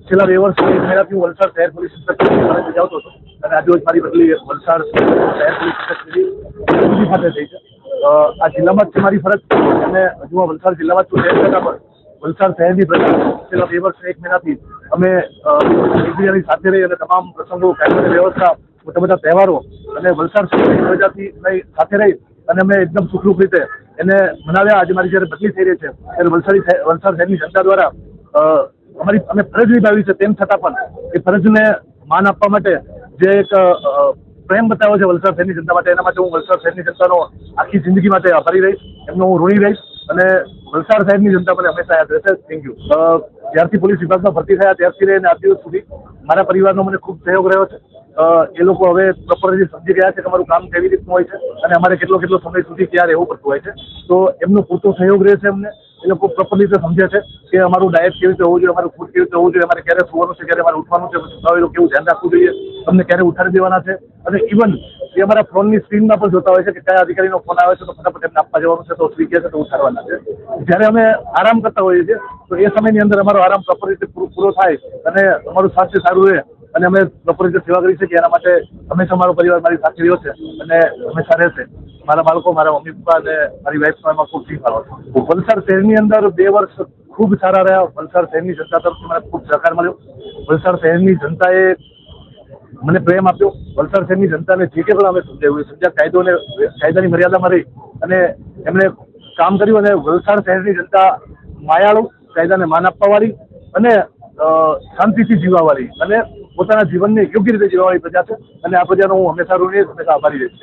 છેલ્લા 2 વર્ષ પહેલાથી હું વલસાડ શહેર પોલીસ ઇન્સ્પેક્ટર ફરજ બજાવતો હતો અને આજે મારી બદલી વલસાડ શહેર પોલીસ ઇન્સ્પેક્ટરની ખાતે થઈ છે. આ જિલ્લામાં જ છે મારી ફરજ અને હજુ હું વલસાડ જિલ્લામાં છું તેમ છતાં પણ વલસાડ શહેરની પ્રજા છેલ્લા 2 વર્ષ 1 મહિનાથી અમે એકબીજાની સાથે રહી અને તમામ પ્રસંગો કાયદો વ્યવસ્થા મોટા બધા તહેવારો અને વલસાડ શહેરની પ્રજાથી સાથે રહી અને અમે એકદમ સુખરૂપ રીતે એને મનાવ્યા. આજે મારી જ્યારે બદલી થઈ રહી છે ત્યારે વલસાડ શહેરની જનતા દ્વારા અમે ફરજ નિભાવી છે તેમ છતાં પણ એ ફરજને માન આપવા માટે જે એક પ્રેમ બતાવ્યો છે વલસાડ શહેરની જનતા માટે, એના માટે હું વલસાડ શહેરની જનતાનો આખી જિંદગી માટે આભારી રહીશ, એમનો હું ઋણી રહીશ અને વલસાડ શહેરની જનતા મને હંમેશા યાદ રહેશે. Thank you. જ્યારથી પોલીસ વિભાગમાં ભરતી થયા ત્યારથી લઈને આજ દિવસ સુધી મારા પરિવારનો મને ખૂબ સહયોગ રહ્યો છે. એ લોકો હવે પ્રોપરલી સમજી ગયા છે કે અમારું કામ કેવી રીતનું હોય છે અને અમારે કેટલો સમય સુધી ત્યાં રહેવું પડતું હોય છે, તો એમનો પૂરતો સહયોગ રહે છે. અમને એ લોકો પ્રોપર રીતે સમજે છે કે અમારું ડાયટ કેવી રીતે હોવું જોઈએ, અમારું ફૂડ કેવી રીતે હોવું જોઈએ, અમારે ક્યારે સુવાનું છે, ક્યારે અમારે ઉઠવાનું છે, પછી કેવું ધ્યાન રાખવું જોઈએ, અમને ક્યારે ઉઠાડી દેવાના છે. અને ઇવન એ અમારા ફોનની સ્ક્રીનમાં પણ જોતા હોય છે કે કયા અધિકારીનો ફોન આવે છે તો ફટાફટ એમને આપવા જવાનું છે, તો સ્વીટ છે તો ઉઠાડવાના છે. જ્યારે અમે આરામ કરતા હોઈએ છીએ તો એ સમયની અંદર અમારો આરામ પ્રોપર રીતે પૂરો થાય અને અમારું સ્વાસ્થ્ય સારું રહે અને અમે પ્રોપર રીતે સેવા કરી શકીએ એના માટે હંમેશા મારો પરિવાર મારી સાથે રહ્યો છે અને હંમેશા રહેશે. મારા બાળકો, મારા મમ્મી પપ્પા અને મારી વાઈફનો એમાં ખૂબ શીખ ફાળો છે. વલસાડ શહેરની અંદર 2 વર્ષ ખૂબ સારા રહ્યા. વલસાડ શહેરની જનતા તરફથી મને ખૂબ સહકાર મળ્યો. વલસાડ શહેરની જનતાએ મને પ્રેમ આપ્યો. વલસાડ શહેરની જનતાને જે કે પણ અમે સમજ્યા કાયદાની મર્યાદામાં રહી અને એમણે કામ કર્યું અને વલસાડ શહેરની જનતા માયાળુ, કાયદાને માન આપવાવાળી અને શાંતિથી જીવવાવાળી અને પોતાના જીવનને યોગ્ય રીતે જીવવાવાળી પ્રજા છે અને આ પ્રજાનો હું હંમેશા ઋણી રહીશ, હંમેશા આભારી રહીશ.